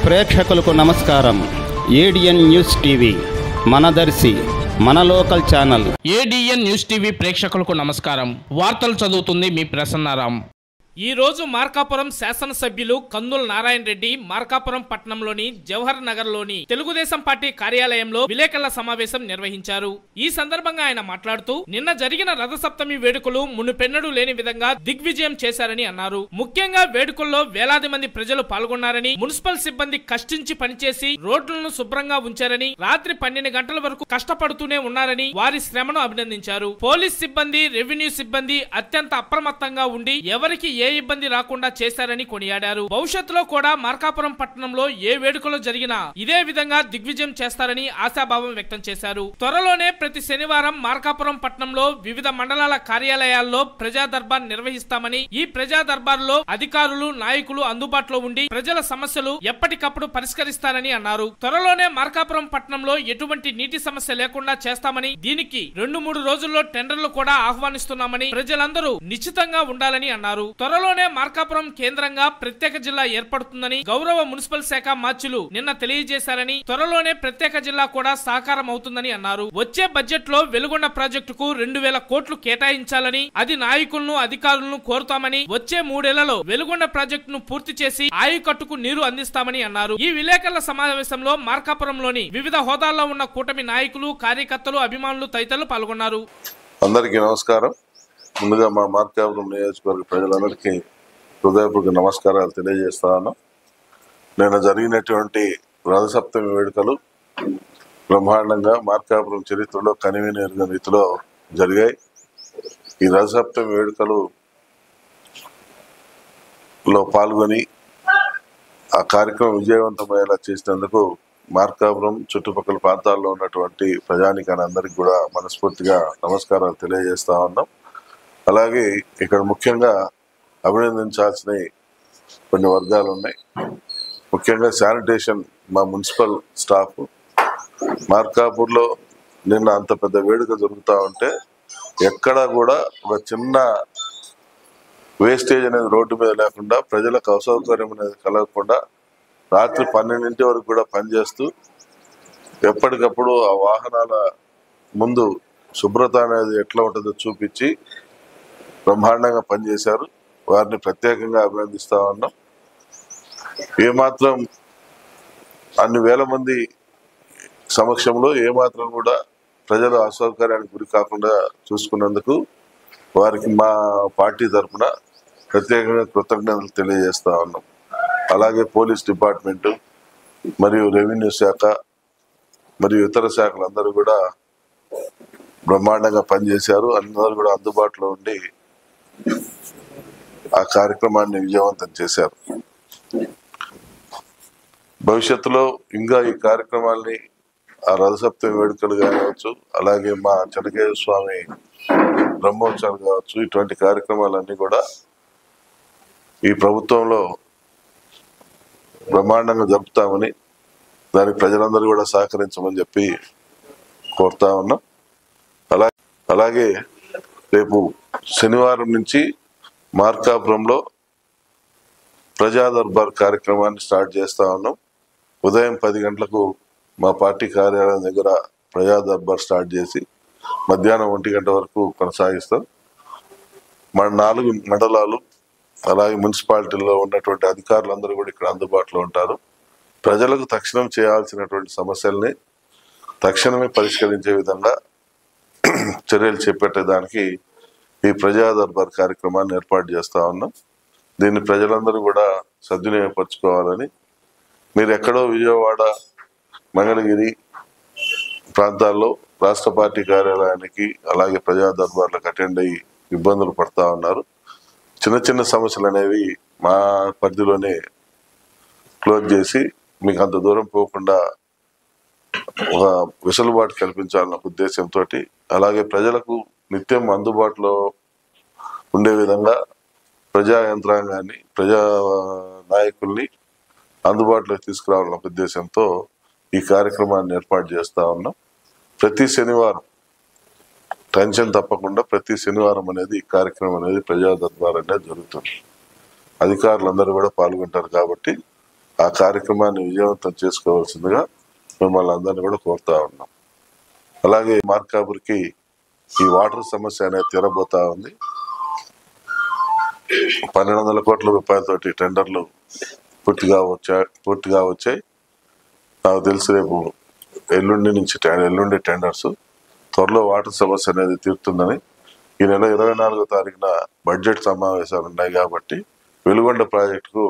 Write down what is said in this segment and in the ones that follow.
ప్రేక్షకులకు నమస్కారం. ADN news TV మనదర్శి మన local channel. ADN news TV ప్రేక్షకులకు నమస్కారం. వార్తలు చదువుతుంది మీ ప్రసన్నారాం. ఈ రోజు మార్కాపురం శాసనసభ్యులు కందుల నారాయణ రెడ్డి మార్కాపురం పట్టణంలోని జవహర్ నగర్ లోని తెలుగుదేశం పార్టీ కార్యాలయంలో విలేకరుల సమావేశం నిర్వహించారు. ఈ సందర్భంగా ఆయన మాట్లాడుతూ నిన్న జరిగిన రథసప్తమి వేడుకలు మునుపెన్నడూ లేని విధంగా దిగ్విజయం చేశారని అన్నారు. ముఖ్యంగా వేడుకల్లో వేలాది మంది ప్రజలు పాల్గొన్నారని, మున్సిపల్ సిబ్బంది కష్టించి పనిచేసి రోడ్లను శుభ్రంగా ఉంచారని, రాత్రి 12 గంటల వరకు కష్టపడుతూనే ఉన్నారని వారి శ్రమను అభినందించారు. పోలీస్ సిబ్బంది, రెవెన్యూ సిబ్బంది అత్యంత అప్రమత్తంగా ఉండి ఎవరికి ఏ ఇబ్బంది రాకుండా చేశారని కొనియాడారు. భవిష్యత్తులో కూడా మార్కాపురం పట్టణంలో ఏ వేడుకలు జరిగినా ఇదే విధంగా దిగ్విజయం చేస్తారని ఆశాభావం వ్యక్తం చేశారు. త్వరలోనే ప్రతి శనివారం మార్కాపురం పట్టణంలో వివిధ మండలాల కార్యాలయాల్లో ప్రజా దర్బార్ నిర్వహిస్తామని, ఈ ప్రజా దర్బార్లో అధికారులు, నాయకులు అందుబాటులో ఉండి ప్రజల సమస్యలు ఎప్పటికప్పుడు పరిష్కరిస్తారని అన్నారు. త్వరలోనే మార్కాపురం పట్టణంలో ఎటువంటి నీటి సమస్య లేకుండా చేస్తామని, దీనికి 2-3 రోజుల్లో టెండర్లు కూడా ఆహ్వానిస్తున్నామని, ప్రజలందరూ నిశ్చితంగా ఉండాలని అన్నారు. త్వరలోనే మార్కాపురం కేంద్రంగా ప్రత్యేక జిల్లా ఏర్పడుతుందని గౌరవ మున్సిపల్ శాఖ మార్చులు నిన్న తెలియజేశారని, త్వరలోనే ప్రత్యేక జిల్లా కూడా సాకారం అవుతుందని అన్నారు. వచ్చే బడ్జెట్ లో వెలుగొండ ప్రాజెక్టుకు 2000 కోట్లు కేటాయించాలని, అది నాయకులను, అధికారులను కోరుతామని, వచ్చే 3 ఏళ్లలో వెలుగొండ ప్రాజెక్టును పూర్తి చేసి ఆయకట్టుకు నీరు అందిస్తామని అన్నారు. ఈ విలేకరుల సమావేశంలో మార్కాపురంలోని వివిధ హోదాల్లో ఉన్న కూటమి నాయకులు, కార్యకర్తలు, అభిమానులు తదితరులు పాల్గొన్నారు. అందరికీ నమస్కారం. ముందుగా మా మార్కాపురం నియోజకవర్గ ప్రజలందరికీ హృదయపూర్వక నమస్కారాలు తెలియజేస్తాను. నిన్న జరిగినటువంటి రథసప్తమి వేడుకలు బ్రహ్మాండంగా మార్కాపురం చరిత్రలో కనివిని ఎరుగని రీతిలో జరిగాయి. ఈ రథసప్తమి వేడుకలు పాల్గొని ఆ కార్యక్రమం విజయవంతమయ్యేలా చేసినందుకు మార్కాపురం చుట్టుపక్కల ప్రాంతాల్లో ఉన్నటువంటి ప్రజానికాన్ని అందరికీ కూడా మనస్ఫూర్తిగా నమస్కారాలు తెలియజేస్తా ఉన్నాం. అలాగే ఇక్కడ ముఖ్యంగా అభినందించాల్సిన కొన్ని వర్గాలు ఉన్నాయి. ముఖ్యంగా శానిటేషన్, మా మున్సిపల్ స్టాఫ్. మార్కాపూర్లో నిన్న అంత పెద్ద వేడుక జరుగుతూ ఉంటే ఎక్కడా కూడా ఒక చిన్న వేస్టేజ్ అనేది రోడ్డు మీద లేకుండా, ప్రజలకు అసౌకర్యం అనేది కలగకుండా రాత్రి 12 వరకు కూడా పనిచేస్తూ ఎప్పటికప్పుడు ఆ వాహనాల ముందు శుభ్రత అనేది ఎట్లా ఉంటుందో చూపించి బ్రహ్మాండంగా పనిచేశారు. వారిని ప్రత్యేకంగా అభినందిస్తా ఉన్నాం. ఏమాత్రం అన్ని వేల మంది సమక్షంలో ఏమాత్రం కూడా ప్రజలు అసౌకర్యానికి గురి కాకుండా చూసుకున్నందుకు వారికి మా పార్టీ తరఫున ప్రత్యేకంగా కృతజ్ఞతలు తెలియజేస్తా ఉన్నాం. అలాగే పోలీస్ డిపార్ట్మెంటు మరియు రెవెన్యూ శాఖ మరియు ఇతర శాఖలు అందరూ కూడా బ్రహ్మాండంగా పనిచేశారు. అందరూ కూడా అందుబాటులో ఉండి ఆ కార్యక్రమాన్ని విజయవంతం చేశారు. భవిష్యత్తులో ఇంకా ఈ కార్యక్రమాల్ని, ఆ రథసప్తమి వేడుకలు కావచ్చు, అలాగే మా చెన్నకేశ్వర స్వామి బ్రహ్మోత్సవాలు కావచ్చు, ఇటువంటి కార్యక్రమాలన్నీ కూడా ఈ ప్రభుత్వంలో బ్రహ్మాండంగా జరుపుతామని, దానికి ప్రజలందరూ కూడా సహకరించమని చెప్పి కోరుతా ఉన్నాం. అలాగే రేపు శనివారం నుంచి మార్కాపురంలో ప్రజా దర్బార్ కార్యక్రమాన్ని స్టార్ట్ చేస్తా ఉన్నాం. ఉదయం 10 గంటలకు మా పార్టీ కార్యాలయం దగ్గర ప్రజా దర్బార్ స్టార్ట్ చేసి మధ్యాహ్నం 1 గంట వరకు కొనసాగిస్తాం. మన 4 మండలాలు అలాగే మున్సిపాలిటీల్లో ఉన్నటువంటి అధికారులందరూ కూడా ఇక్కడ అందుబాటులో ఉంటారు. ప్రజలకు తక్షణం చేయాల్సినటువంటి సమస్యల్ని తక్షణమే పరిష్కరించే విధంగా చర్యలు చేపట్టేదానికి ఈ ప్రజా దర్బార్ కార్యక్రమాన్ని ఏర్పాటు చేస్తా ఉన్నాం. దీన్ని ప్రజలందరూ కూడా సద్వినియోగపరచుకోవాలని, మీరు ఎక్కడో విజయవాడ, మంగళగిరి ప్రాంతాల్లో రాష్ట్ర పార్టీ కార్యాలయానికి అలాగే ప్రజా దర్బార్లకు అటెండ్ అయ్యి ఇబ్బందులు పడతా ఉన్నారు. చిన్న చిన్న సమస్యలు అనేవి మా పరిధిలోనే క్లోజ్ చేసి మీకు అంత దూరం పోకుండా ఒక వెసులుబాటు కల్పించాలన్న ఉద్దేశంతో, అలాగే ప్రజలకు నిత్యం అందుబాటులో ఉండే విధంగా ప్రజా యంత్రాంగాన్ని, ప్రజా నాయకుల్ని అందుబాటులోకి తీసుకురావాలన్న ఉద్దేశంతో ఈ కార్యక్రమాన్ని ఏర్పాటు చేస్తా ఉన్నాం. ప్రతి శనివారం టెన్షన్ తప్పకుండా ప్రతి శనివారం అనేది ఈ కార్యక్రమం అనేది ప్రజా దర్బార్ అనేది జరుగుతుంది. అధికారులందరూ కూడా పాల్గొంటారు కాబట్టి ఆ కార్యక్రమాన్ని విజయవంతం చేసుకోవాల్సిందిగా మిమ్మల్ని అందరినీ కూడా కోరుతా ఉన్నాం. అలాగే మార్కాపురికి ఈ వాటర్ సమస్య అనేది తీరబోతా ఉంది. 1200 కోట్ల రూపాయలతోటి టెండర్లు పూర్తిగా వచ్చాయి. నాకు తెలిసి రేపు ఎల్లుండి టెండర్స్, త్వరలో వాటర్ సమస్య అనేది తీరుతుందని. ఈ నెల 24వ తారీఖున బడ్జెట్ సమావేశాలు ఉన్నాయి కాబట్టి వెలుగొండ ప్రాజెక్టుకు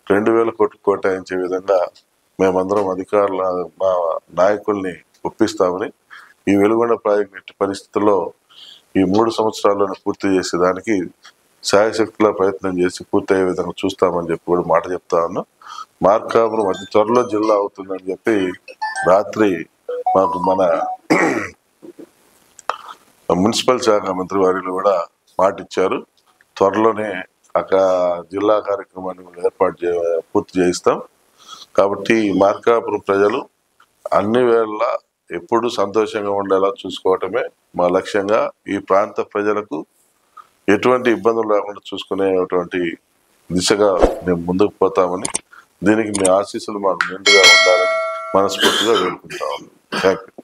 2000 కోట్లు కేటాయించే విధంగా మేమందరం అధికారుల మా నాయకుల్ని ఒప్పిస్తామని, ఈ వెలుగొండ ప్రాజెక్టు ఎట్టి పరిస్థితుల్లో ఈ 3 సంవత్సరాల్లోనే పూర్తి చేసేదానికి శాయశక్తుల ప్రయత్నం చేసి పూర్తయ్యే విధంగా చూస్తామని చెప్పి కూడా మాట చెప్తా ఉన్నాం. మార్కాపురం అతి త్వరలో జిల్లా అవుతుందని చెప్పి రాత్రి మాకు మన మున్సిపల్ శాఖ మంత్రి వారిలో కూడా మాట ఇచ్చారు. త్వరలోనే అక్కడ జిల్లా కార్యక్రమాన్ని పూర్తి చేయిస్తాం. కాబట్టి మార్కాపురం ప్రజలు అన్ని వేళ ఎప్పుడు సంతోషంగా ఉండేలా చూసుకోవటమే మా లక్ష్యంగా. ఈ ప్రాంత ప్రజలకు ఎటువంటి ఇబ్బందులు లేకుండా చూసుకునేటువంటి దిశగా మేము ముందుకు పోతామని, దీనికి మీ ఆశీస్సులు మాకు నిండుగా ఉండాలని మనస్ఫూర్తిగా వేడుకుంటాము. Thank you.